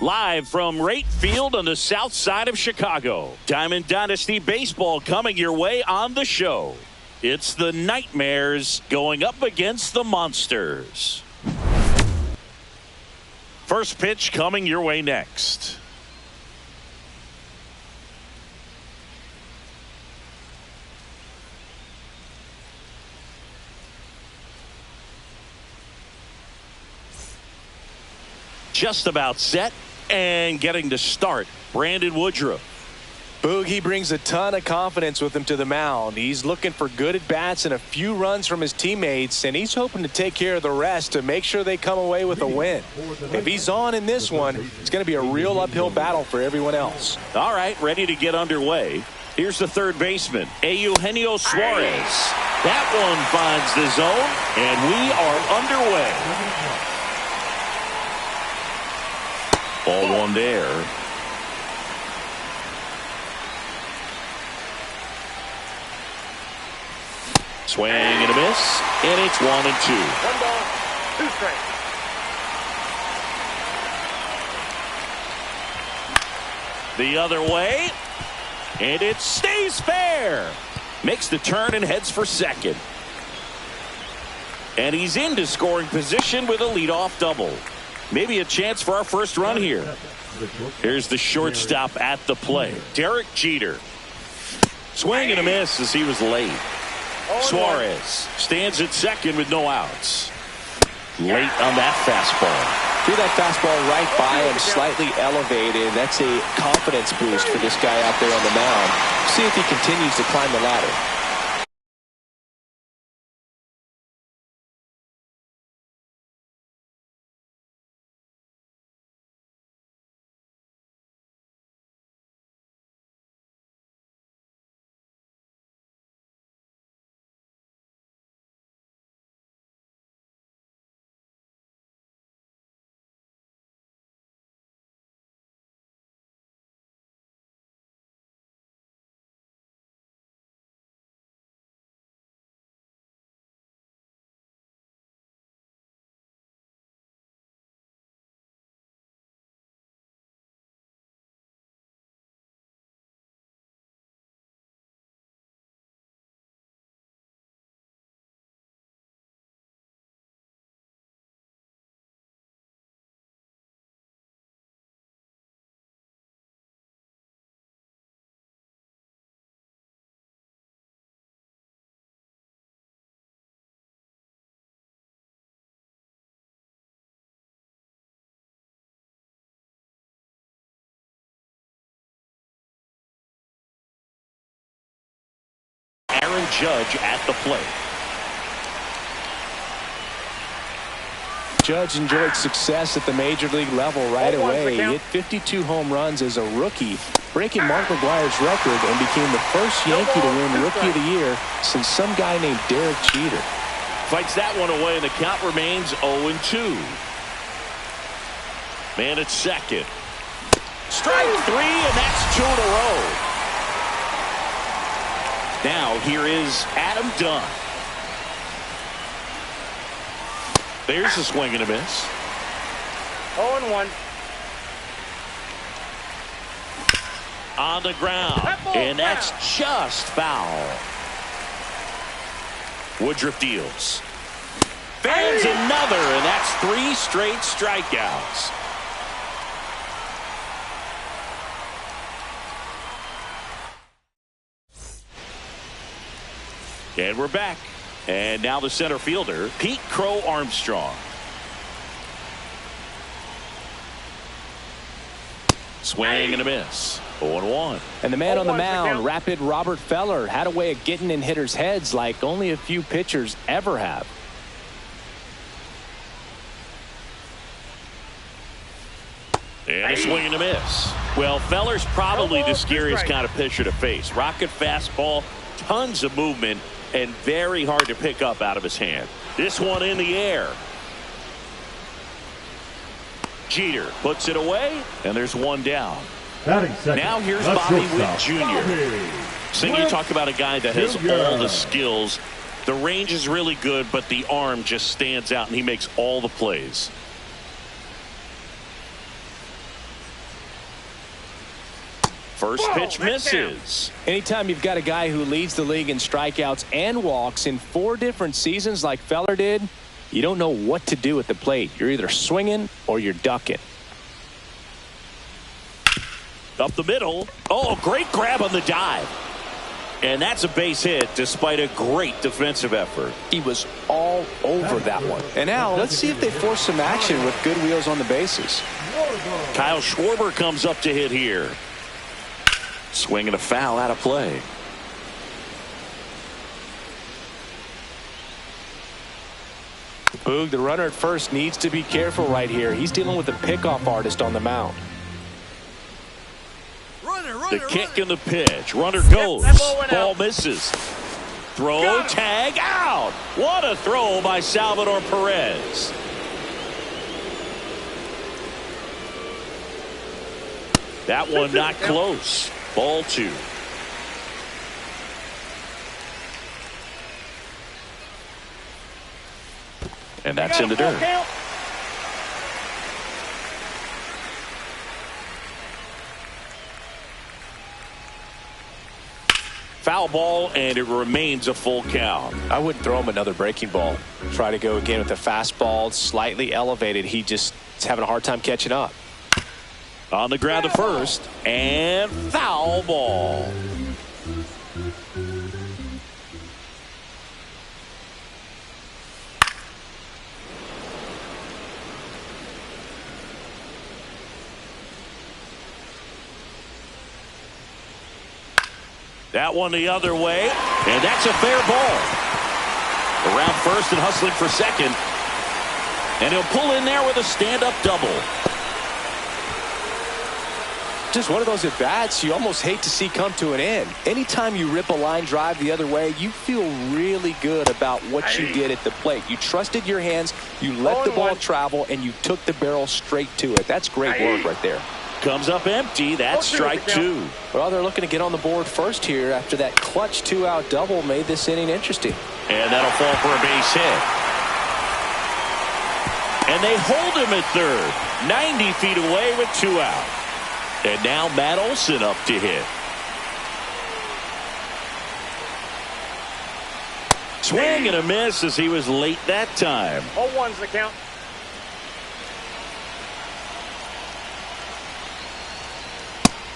Live from Rate Field on the south side of Chicago. Diamond Dynasty Baseball coming your way on the show. It's the Nightmares going up against the Monsters. First pitch coming your way next. Just about set and getting to start. Brandon Woodruff. Boogie brings a ton of confidence with him to the mound. He's looking for good at-bats and a few runs from his teammates, and he's hoping to take care of the rest to make sure they come away with a win. If he's on in this one, it's going to be a real uphill battle for everyone else. All right, ready to get underway. Here's the third baseman, Eugenio Suarez. That one finds the zone, and we are underway. Ball one there. Swing and a miss, and it's 1-2. 1 ball, 2 strikes. The other way, and it stays fair. Makes the turn and heads for second. And he's into scoring position with a leadoff double. Maybe a chance for our first run here. Here's the shortstop at the plate, Derek Jeter. Swing and a miss as he was late. Suarez stands at second with no outs. Late on that fastball. Threw that fastball right by him, slightly elevated. That's a confidence boost for this guy out there on the mound. See if he continues to climb the ladder. Aaron Judge at the plate. Judge enjoyed success at the major league level right away. He hit 52 home runs as a rookie, breaking Mark McGwire's record, and became the first Yankee to win Rookie of the Year since some guy named Derek Jeter. Fights that one away, and the count remains 0-2. Man at second. Strike 3, and that's 2 in a row. Now here is Adam Dunn. There's a swing and a miss. 0-1. On the ground, and that's just foul. Woodruff deals. Fans another, and that's 3 straight strikeouts. And we're back. And now the center fielder, Pete Crow Armstrong. Swing and a miss. 0-1. And the man on the mound, Rapid Robert Feller, had a way of getting in hitters' heads like only a few pitchers ever have. And a swing and a miss. Well, Feller's probably the scariest kind of pitcher to face. Rocket fastball, tons of movement, and very hard to pick up out of his hand. This one in the air. Jeter puts it away, and there's one down. Now here's Bobby Witt Jr. So you talk about a guy that has all the skills. The range is really good, but the arm just stands out, and he makes all the plays. First pitch misses. Anytime you've got a guy who leads the league in strikeouts and walks in 4 different seasons like Feller did, you don't know what to do at the plate. You're either swinging or you're ducking. Up the middle. Oh, great grab on the dive. And that's a base hit despite a great defensive effort. He was all over that one. And now let's see if they force some action with good wheels on the bases. Kyle Schwarber comes up to hit here. Swinging a foul out of play. Boog, the runner at first, needs to be careful right here. He's dealing with a pickoff artist on the mound. The kick and the pitch. Runner goes. Ball misses. Throw, tag, out. What a throw by Salvador Perez. That one not close. Ball 2. And that's in the dirt. Foul ball, and it remains a full count. I wouldn't throw him another breaking ball. Try to go again with the fastball, slightly elevated. He just is having a hard time catching up. On the ground to first, and foul ball. That one the other way, and that's a fair ball. Around first and hustling for second. And he'll pull in there with a stand-up double. Just one of those at-bats you almost hate to see come to an end. Anytime you rip a line drive the other way, you feel really good about what you did at the plate. You trusted your hands, you let the ball travel, and you took the barrel straight to it. That's great work right there. Comes up empty. That's strike 2. Well, they're looking to get on the board first here after that clutch 2-out double made this inning interesting. And that'll fall for a base hit. And they hold him at third. 90 feet away with 2 out. And now Matt Olson up to hit. Swing and a miss as he was late that time. 0-1's the count.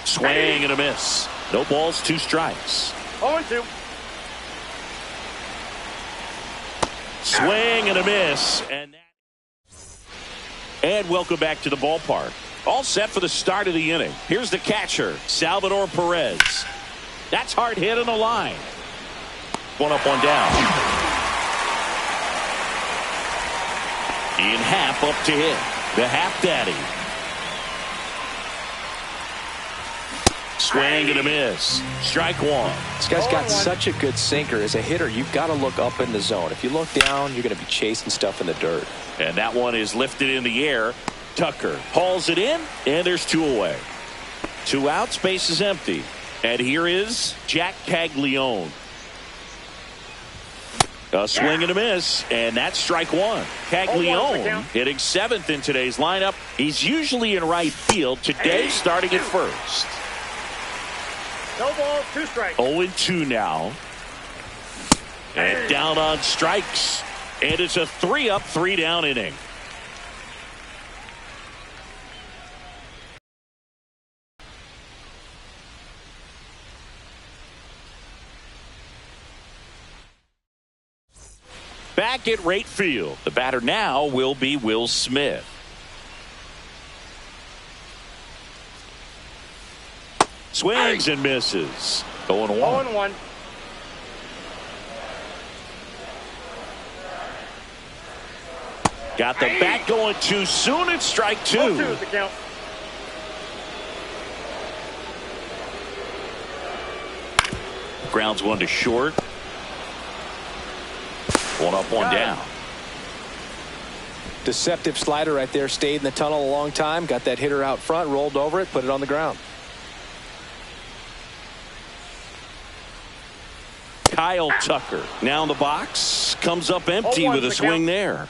Swing and a miss. No balls, 2 strikes. 0-2. Swing and a miss. And welcome back to the ballpark. All set for the start of the inning. Here's the catcher, Salvador Perez. That's hard hit on the line. One up, one down. Ian Happ up to hit. The Happ Daddy. Swing and a miss. Strike 1. This guy's got such a good sinker. As a hitter, you've got to look up in the zone. If you look down, you're going to be chasing stuff in the dirt. And that one is lifted in the air. Tucker hauls it in, and there's 2 away. 2 outs, base is empty. And here is Jack Caglione. A swing and a miss, and that's strike 1. Caglione hitting 7th in today's lineup. He's usually in right field. Today, starting at first. No balls, 2 strikes. 0-2 now. And down on strikes. And it's a 3-up, 3-down inning. Back at right field. The batter now will be Will Smith. Swings and misses. 0-1. 0-1. Got the bat going too soon. It's strike 2. 0-2 is the count. Grounds one to short. 1 up, 1 down. Deceptive slider right there. Stayed in the tunnel a long time. Got that hitter out front. Rolled over it. Put it on the ground. Kyle Tucker now in the box. Comes up empty with a swing there.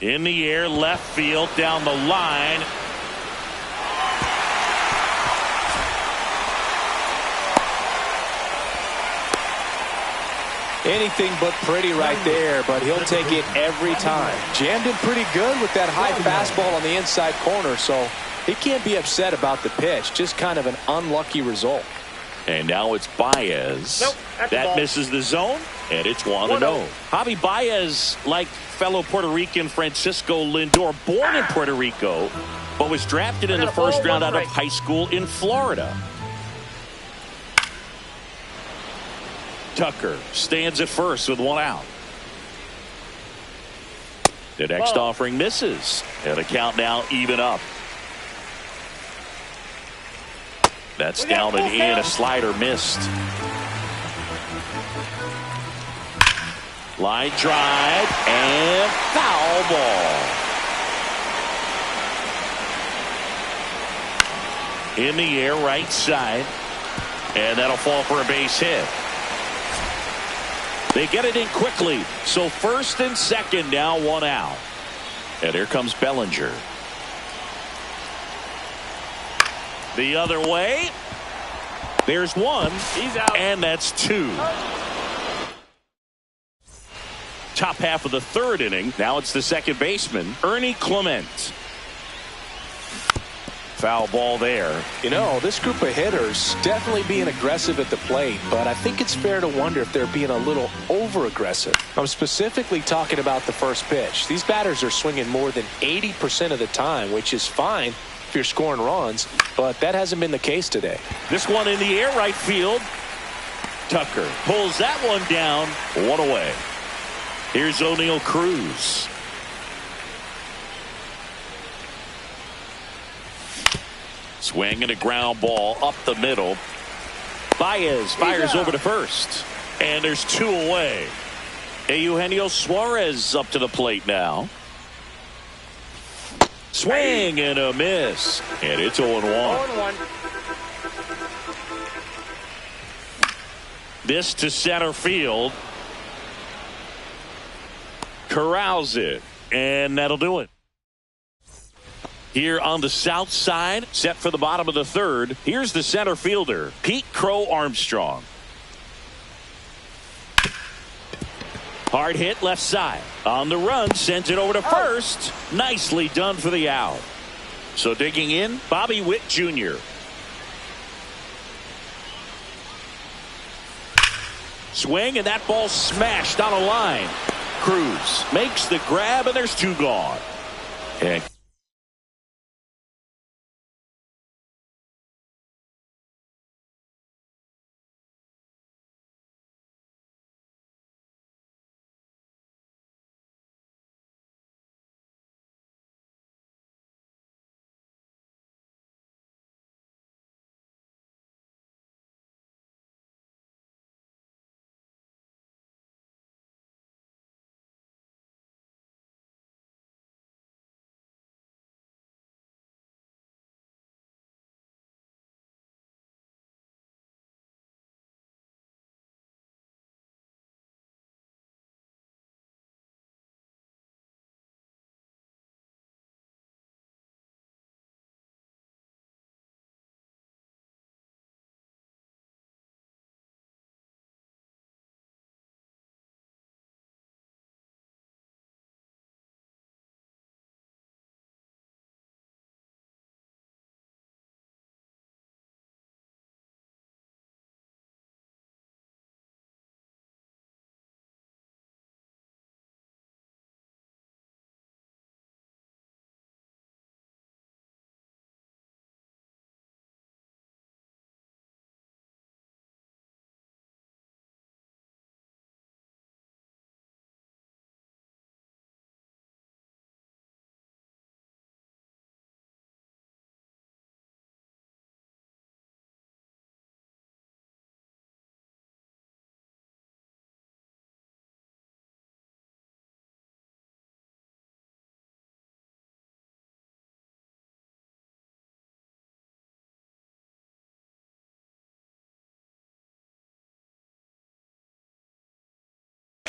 In the air, left field, down the line. Anything but pretty right there, but he'll take it every time. Jammed him pretty good with that high fastball on the inside corner, so he can't be upset about the pitch. Just kind of an unlucky result. And now it's Baez. Nope, that misses the zone, and it's 1-0. Javi Baez, like fellow Puerto Rican Francisco Lindor, born in Puerto Rico, but was drafted in the first round out of high school in Florida. Tucker stands at first with 1 out. The next offering misses, and the count now even up. That's down and in. A slider missed. Line drive and foul ball. In the air, right side, and that'll fall for a base hit. They get it in quickly, so first and second now, 1 out. And here comes Bellinger. The other way. There's 1. He's out. And that's 2. Top half of the 3rd inning. Now it's the second baseman, Ernie Clement. Foul ball there. You know, this group of hitters definitely being aggressive at the plate, but I think it's fair to wonder if they're being a little over-aggressive. I'm specifically talking about the first pitch. These batters are swinging more than 80% of the time, which is fine if you're scoring runs, but that hasn't been the case today. This one in the air, right field. Tucker pulls that one down. 1 away. Here's O'Neal Cruz. Swing and a ground ball up the middle. Baez fires over to first. And there's 2 away. Eugenio Suarez up to the plate now. Swing and a miss. And it's 0-1. This to center field. Corrals it. And that'll do it. Here on the south side, set for the bottom of the 3rd. Here's the center fielder, Pete Crow Armstrong. Hard hit left side. On the run, sends it over to first. Nicely done for the out. So digging in, Bobby Witt Jr. Swing, and that ball smashed on a line. Cruz makes the grab, and there's 2 gone. And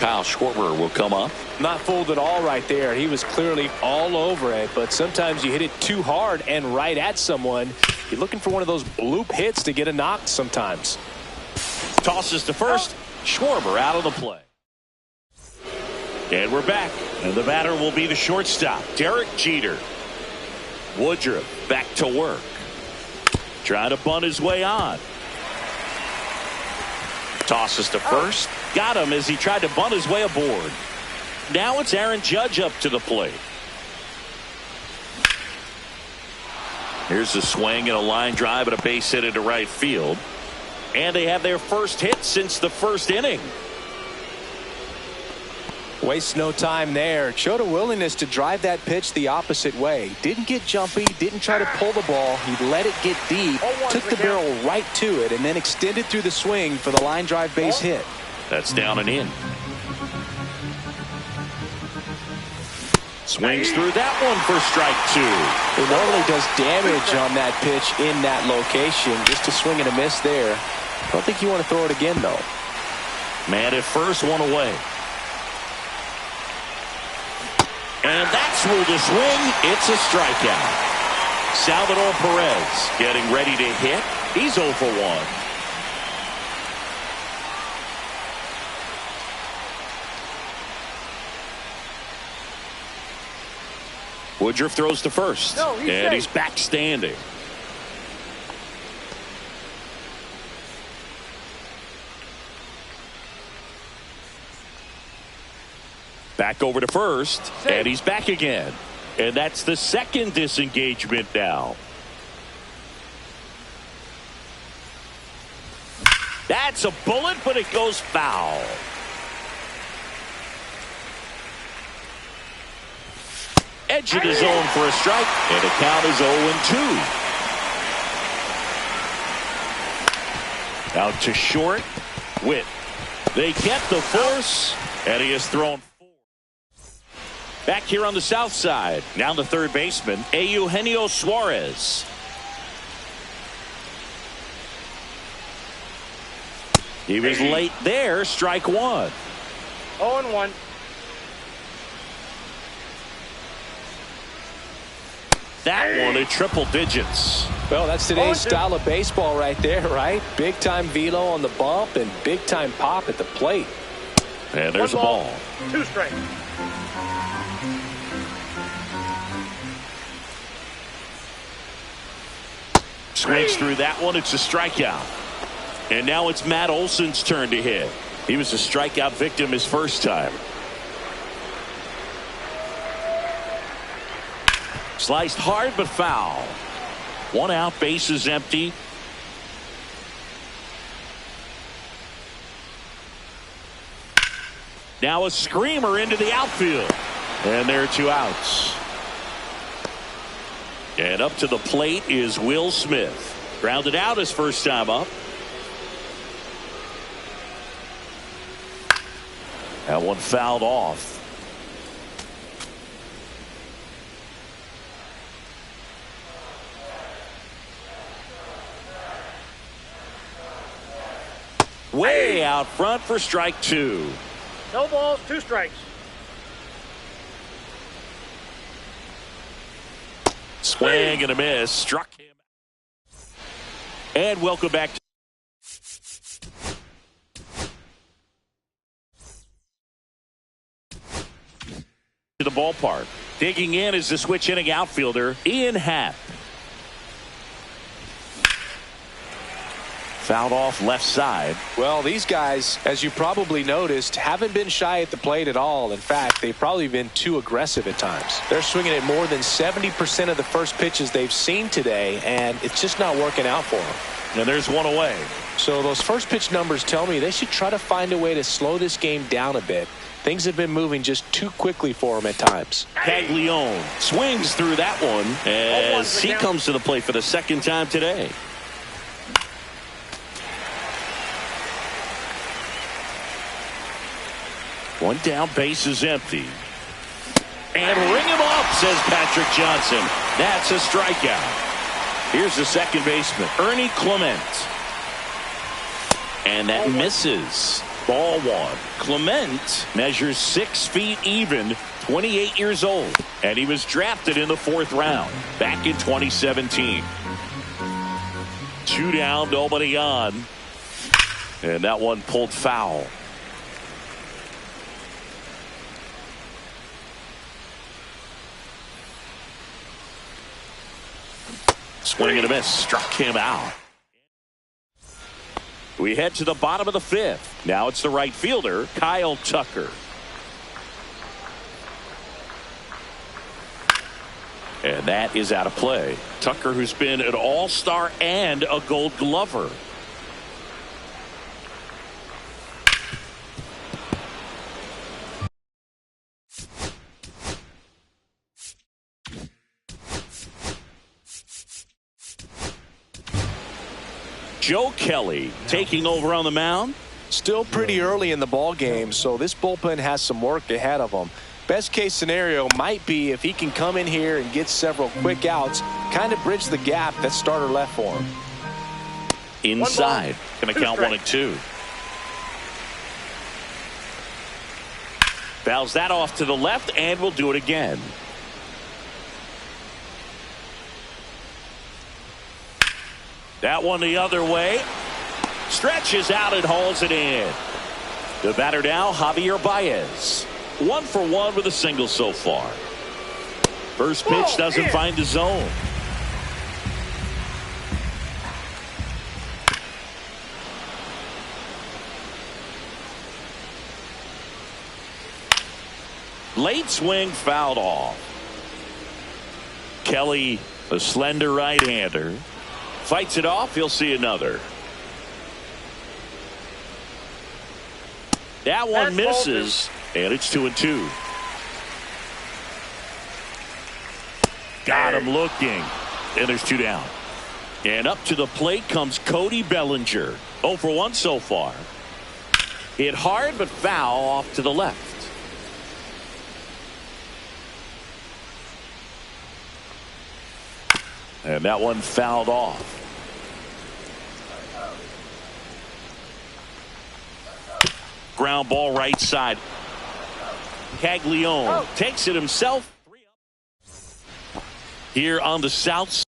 Kyle Schwarber will come up. Not fooled at all right there. He was clearly all over it, but sometimes you hit it too hard and right at someone. You're looking for one of those bloop hits to get a knock sometimes. Tosses to first. Schwarber out of the play. And we're back. And the batter will be the shortstop, Derek Jeter. Woodruff back to work. Trying to bunt his way on. Tosses to first. Got him as he tried to bunt his way aboard. Now it's Aaron Judge up to the plate. Here's a swing and a line drive and a base hit into right field. And they have their first hit since the first inning. Wastes no time there. Showed a willingness to drive that pitch the opposite way. Didn't get jumpy, didn't try to pull the ball. He let it get deep, took the barrel right to it, and then extended through the swing for the line drive base hit. That's down and in. Swings through that one for strike two. It normally does damage on that pitch in that location. Just a swing and a miss there. I don't think you want to throw it again, though. Man at first, one away. And that's ruled a swing. It's a strikeout. Salvador Perez getting ready to hit. He's 0 for 1. Woodruff throws to first. And he's back standing. Back over to first, and he's back again. And that's the second disengagement now. That's a bullet, but it goes foul. Edge of the zone for a strike, and the count is 0-2. Out to short. Witt. They get the force, and he has thrown. Back here on the south side. Now the third baseman, Eugenio Suarez. He was late there. Strike one. 0-1. That one at triple digits. Well, that's today's style of baseball right there, right? Big time velo on the bump and big time pop at the plate. And there's a ball. 2 strikes. Swings through that one. It's a strikeout. And now it's Matt Olson's turn to hit. He was a strikeout victim his first time. Sliced hard but foul. 1 out, base is empty. Now a screamer into the outfield. And there are 2 outs. And up to the plate is Will Smith. Grounded out his first time up. That one fouled off. Way out front for strike 2. No balls, 2 strikes. Swing and a miss. Struck him. And welcome back to the ballpark. Digging in is the switch hitting outfielder, Ian Happ. Fouled off left side. Well, these guys, as you probably noticed, haven't been shy at the plate at all. In fact, they've probably been too aggressive at times. They're swinging at more than 70% of the first pitches they've seen today, and it's just not working out for them. And there's one away. So those first pitch numbers tell me they should try to find a way to slow this game down a bit. Things have been moving just too quickly for them at times. Caglione swings through that one as he comes to the plate for the second time today. One down, base is empty. And ring him up, says Patrick Johnson. That's a strikeout. Here's the second baseman, Ernie Clement. And that misses. Ball one. Clement measures 6 feet even, 28 years old, and he was drafted in the 4th round back in 2017. 2 down, nobody on, and that one pulled foul. Swing and a miss, struck him out. We head to the bottom of the 5th. Now it's the right fielder, Kyle Tucker. And that is out of play. Tucker, who's been an all-star and a Gold Glover. Joe Kelly taking over on the mound. Still pretty early in the ball game, so this bullpen has some work ahead of them. Best case scenario might be if he can come in here and get several quick outs, kind of bridge the gap that starter left for him. Inside, going to count 1 and 2. Fouls that off to the left, and we'll do it again. That one the other way. Stretches out and hauls it in. The batter now, Javier Baez. 1 for 1 with a single so far. First pitch doesn't find the zone. Late swing fouled off. Kelly, a slender right-hander, fights it off. He'll see another. That one misses, and it's 2 and 2. Got him looking, and there's 2 down. And up to the plate comes Cody Bellinger. 0 for 1 so far. Hit hard but foul off to the left. And that one fouled off. Ground ball right side. Caglione takes it himself. Here on the south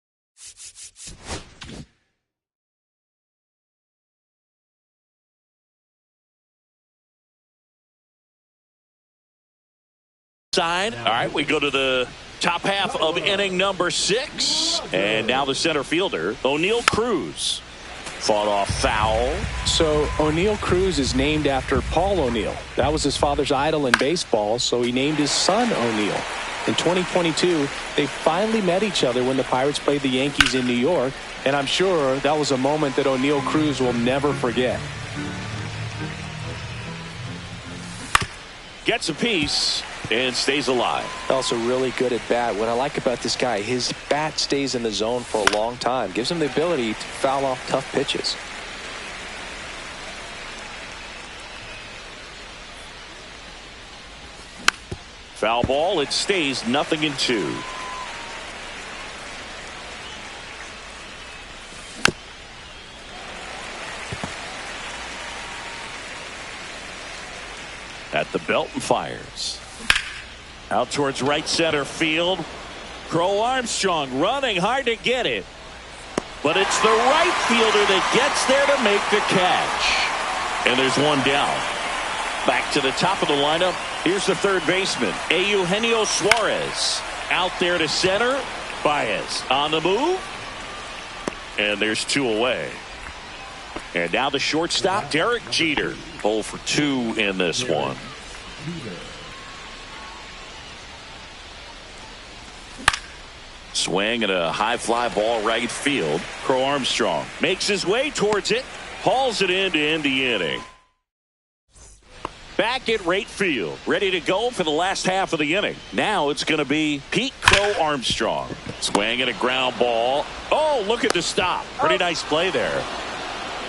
side. All right, we go to the top half of inning number 6. And now the center fielder, O'Neal Cruz. Fought off foul. So O'Neal Cruz is named after Paul O'Neal. That was his father's idol in baseball, so he named his son O'Neal. In 2022, they finally met each other when the Pirates played the Yankees in New York, and I'm sure that was a moment that O'Neal Cruz will never forget. Gets a piece and stays alive. Also really good at bat. What I like about this guy, his bat stays in the zone for a long time. Gives him the ability to foul off tough pitches. Foul ball. It stays 0-2. At the belt and fires. Out towards right center field. Crow Armstrong running hard to get it. But it's the right fielder that gets there to make the catch. And there's 1 down. Back to the top of the lineup. Here's the third baseman, Eugenio Suarez. Out there to center. Baez on the move. And there's 2 away. And now the shortstop, Derek Jeter. 0 for 2 in this one. Swing and a high fly ball right field. Crow Armstrong makes his way towards it. Hauls it in to end the inning. Back at right field, ready to go for the last half of the inning. Now it's going to be Pete Crow Armstrong. Swing and a ground ball. Oh, look at the stop. Pretty nice play there.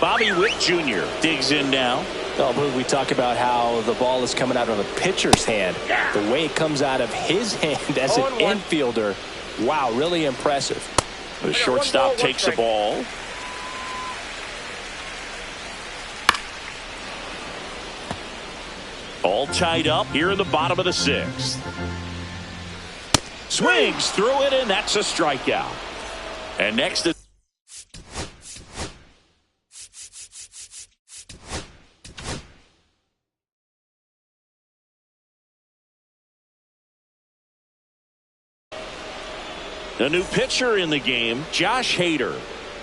Bobby Witt Jr. digs in now. Oh, we talk about how the ball is coming out of a pitcher's hand. The way it comes out of his hand as an infielder. Wow, really impressive. The shortstop takes the ball. All tied up here in the bottom of the sixth. Swings through it, and that's a strikeout. And next is a new pitcher in the game, Josh Hader.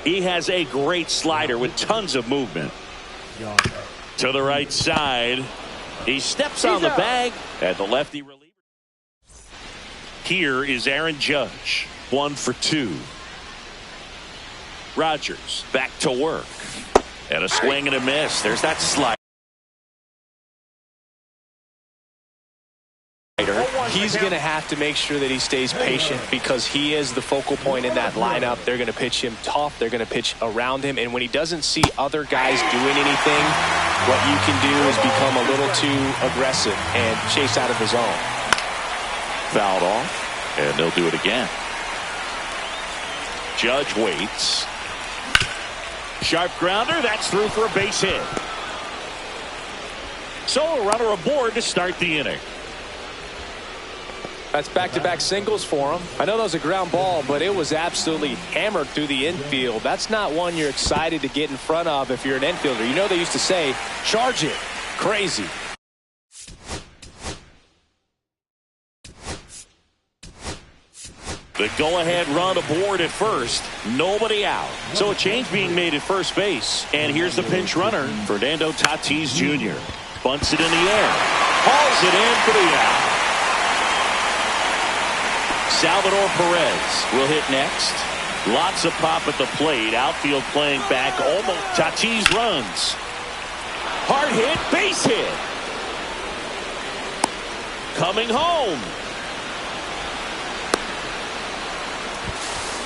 He has a great slider with tons of movement. To the right side. He steps on the bag at the lefty reliever. Here is Aaron Judge. 1 for 2. Rogers back to work. And a swing and a miss. There's that slider. He's going to have to make sure that he stays patient because he is the focal point in that lineup. They're going to pitch him tough. They're going to pitch around him. And when he doesn't see other guys doing anything, what you can do is become a little too aggressive and chase out of the zone. Fouled off, and they'll do it again. Judge waits. Sharp grounder. That's through for a base hit. So a runner aboard to start the inning. That's back-to-back singles for him. I know that was a ground ball, but it was absolutely hammered through the infield. That's not one you're excited to get in front of if you're an infielder. You know they used to say, charge it. Crazy. The go-ahead run aboard at first. Nobody out. So a change being made at first base. And here's the pinch runner, Fernando Tatis Jr. Bunts it in the air. Hauls it in for the out. Salvador Perez will hit next. Lots of pop at the plate. Outfield playing back. Almost. Tatis runs. Hard hit. Base hit. Coming home.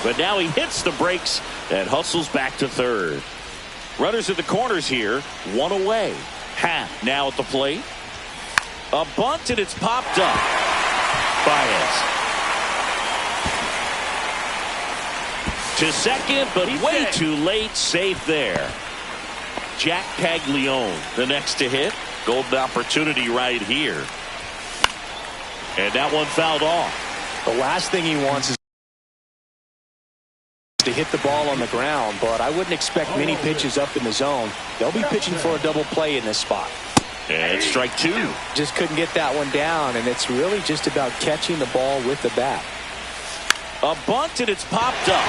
But now he hits the brakes and hustles back to third. Runners at the corners here. One away. Happ now at the plate. A bunt, and it's popped up. Baez. To second, but way too late. Safe there. Jack Caglione, the next to hit. Golden opportunity right here. And that one fouled off. The last thing he wants is to hit the ball on the ground, but I wouldn't expect many pitches up in the zone. They'll be pitching for a double play in this spot. And strike 2. Just couldn't get that one down, and it's really just about catching the ball with the bat. A bunt, and it's popped up.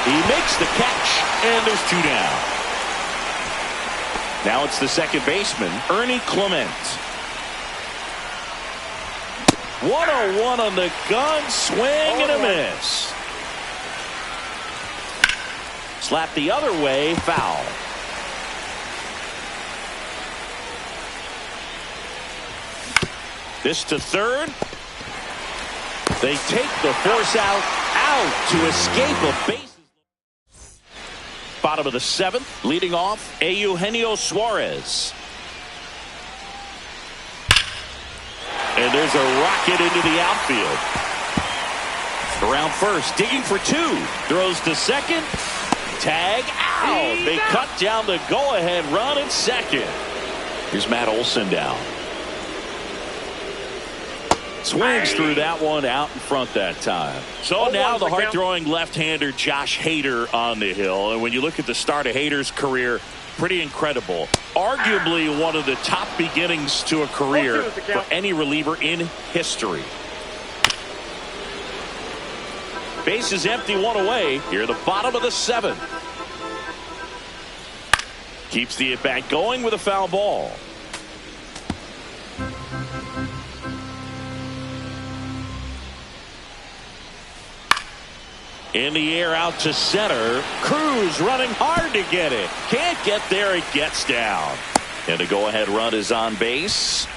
He makes the catch, and there's 2 down. Now it's the second baseman, Ernie Clement. 1-0-1 on the gun, swing and a miss. Slap the other way, foul. This to third. They take the force out to escape a base. Bottom of the 7th, leading off, Eugenio Suarez. And there's a rocket into the outfield. Around first, digging for 2. Throws to second. Tag out. They cut down the go-ahead run at second. Here's Matt Olson down. Swings through that one out in front that time. So now the hard-throwing left-hander Josh Hader on the hill. And when you look at the start of Hader's career, pretty incredible. Arguably one of the top beginnings to a career for any reliever in history. Base is empty, 1 away. Here at the bottom of the 7th. Keeps the at-bat going with a foul ball. In the air out to center. Cruz running hard to get it. Can't get there. It gets down. And the go-ahead run is on base.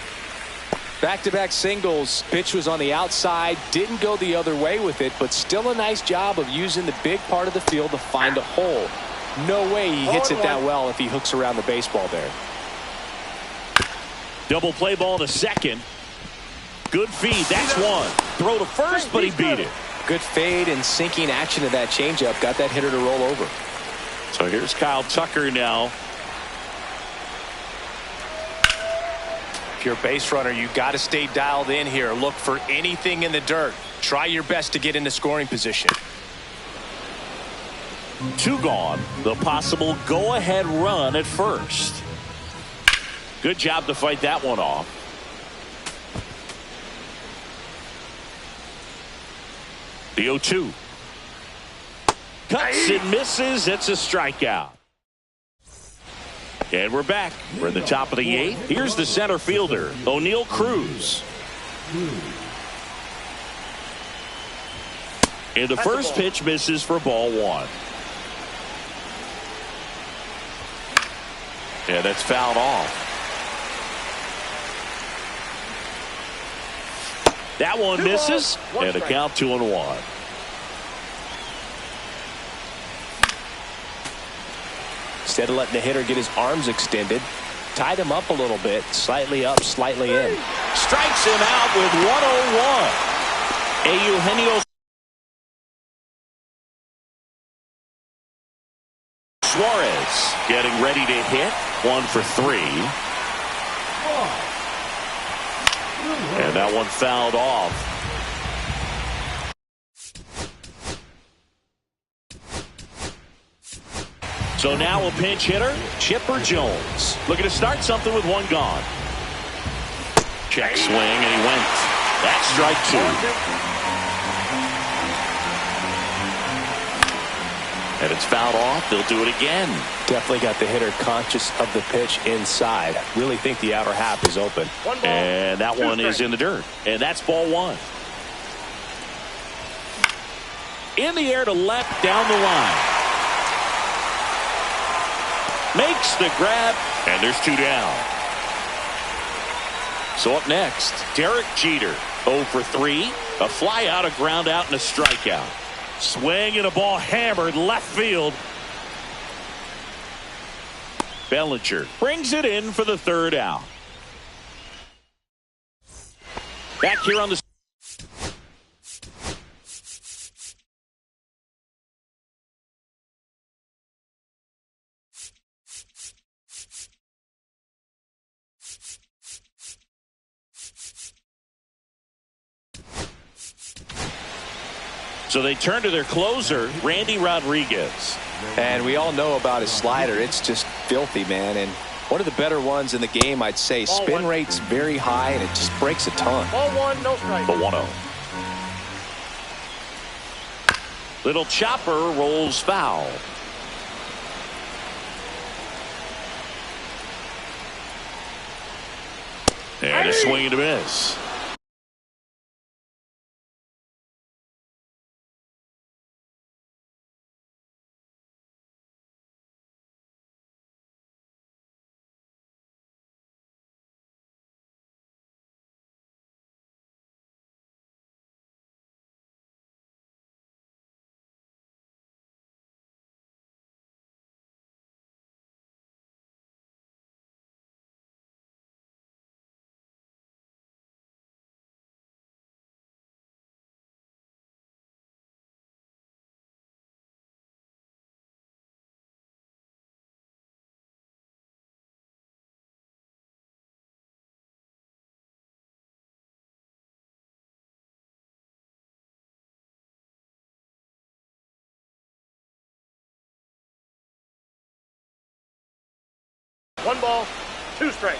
Back-to-back singles. Pitch was on the outside. Didn't go the other way with it, but still a nice job of using the big part of the field to find a hole. No way he hits it that well if he hooks around the baseball there. Double play ball to second. Good feed. That's one. Throw to first, but he beat it. Good fade and sinking action of that changeup. Got that hitter to roll over. So here's Kyle Tucker now. If you're a base runner, you got to stay dialed in here. Look for anything in the dirt. Try your best to get into scoring position. 2 gone. The possible go-ahead run at first. Good job to fight that one off. The 0-2. Cuts and misses. It's a strikeout. And we're back. We're in the top of the 8th. Here's the center fielder, O'Neal Cruz. And the first pitch misses for ball 1. And that's fouled off. That one misses. And a count 2-1. Instead of letting the hitter get his arms extended, tied him up a little bit, slightly up, slightly in. Strikes him out with 101. Eugenio Suarez getting ready to hit. 1 for 3. And that one fouled off. So now a pinch hitter, Chipper Jones. Looking to start something with 1 gone. Check swing, and he went. That's strike 2. And it's fouled off. They'll do it again. Definitely got the hitter conscious of the pitch inside. Really think the outer half is open. And that one is in the dirt. And that's ball 1. In the air to left, down the line. Makes the grab, and there's 2 down. So up next, Derek Jeter, 0 for 3. A fly out, a ground out, and a strikeout. Swing and a ball hammered left field. Bellinger brings it in for the 3rd out. Back here on the So they turn to their closer, Randy Rodriguez. And we all know about his slider. It's just filthy, man. And one of the better ones in the game, I'd say. Spin rate's very high, and it just breaks a ton. Ball 1, no strike. The 1-0. Little chopper rolls foul. And a swing and a miss. One ball, 2 strikes.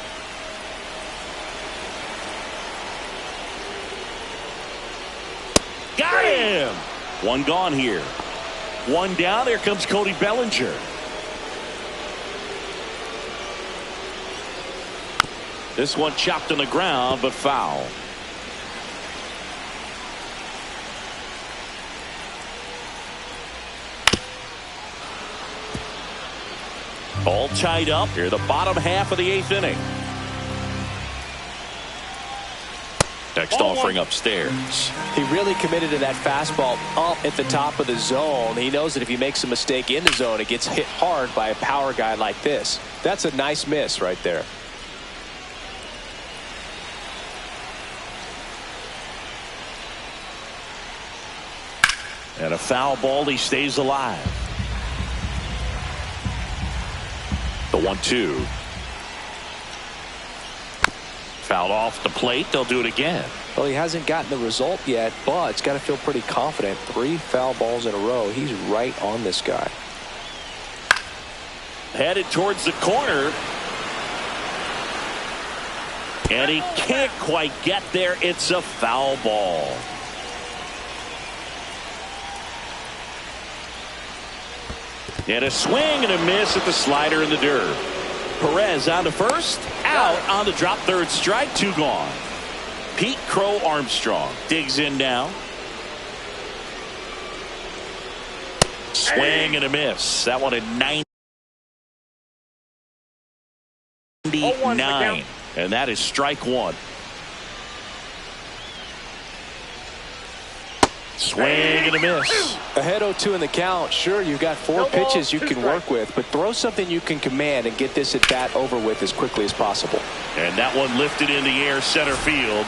Got him! 1 gone here. 1 down. Here comes Cody Bellinger. This one chopped on the ground, but foul. All tied up here, the bottom half of the 8th inning. Next offering upstairs. He really committed to that fastball up at the top of the zone. He knows that if he makes a mistake in the zone, it gets hit hard by a power guy like this. That's a nice miss right there. And a foul ball, he stays alive. The 1-2. Fouled off the plate. They'll do it again. Well, he hasn't gotten the result yet, but it's got to feel pretty confident. 3 foul balls in a row. He's right on this guy. Headed towards the corner. And he can't quite get there. It's a foul ball. And a swing and a miss at the slider in the dirt. Perez on to first. Out on the drop, third strike. 2 gone. Pete Crow Armstrong digs in now. Swing and a miss. That one at 99. And that is strike 1. Swing and a miss. Ahead 0-2 in the count. Sure, you've got 4 pitches you can work with, but throw something you can command and get this at bat over with as quickly as possible. And that one lifted in the air, center field.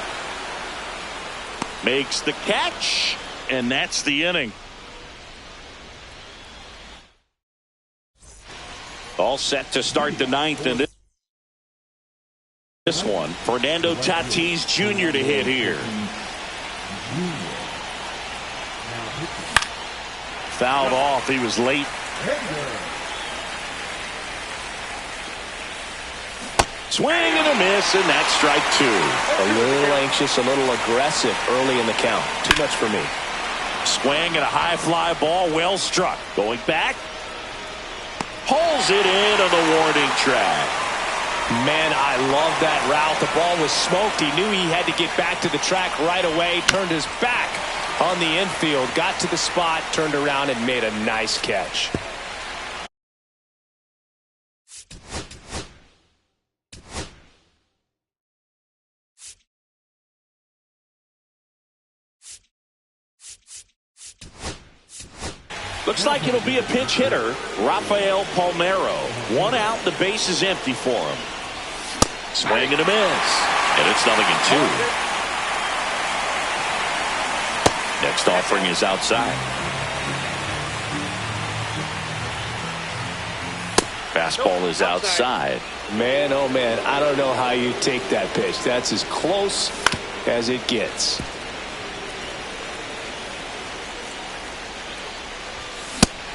Makes the catch, and that's the inning. All set to start the 9th, and this one, Fernando Tatis Jr. to hit here. Fouled off. He was late. Swing and a miss, and that's strike 2. A little anxious, a little aggressive early in the count. Too much for me. Swing and a high fly ball, well struck. Going back. Pulls it in on the warning track. Man, I love that route. The ball was smoked. He knew he had to get back to the track right away. Turned his back on the infield. Got to the spot, turned around, and made a nice catch. Looks like it'll be a pinch hitter, Rafael Palmeiro. 1 out, the base is empty for him. Swing and a miss. And it's 0-2. Next offering is outside. Fastball is outside. Man, oh man, I don't know how you take that pitch. That's as close as it gets.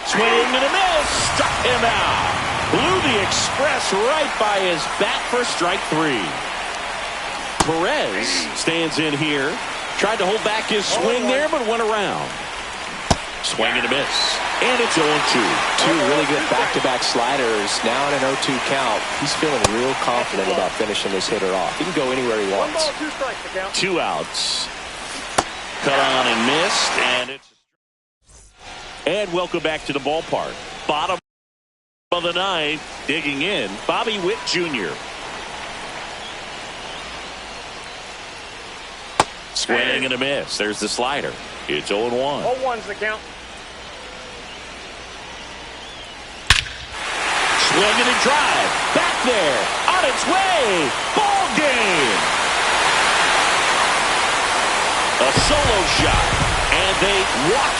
Swing and a miss. Struck him out. Blew the express right by his bat for strike 3. Perez stands in here. Tried to hold back his swing there, but went around. Swing and a miss. And it's 0-2. 2 really good back-to-back sliders. Now in an 0-2 count. He's feeling real confident about finishing this hitter off. He can go anywhere he wants. 1 ball, 2 strikes to count. 2 outs. Cut on and missed, and it's. And welcome back to the ballpark. Bottom of the 9th, digging in, Bobby Witt Jr. Swing and a miss. There's the slider. It's 0-1. 0-1's the count. Swing and a drive. Back there. On its way. Ball game. A solo shot. And they walk it.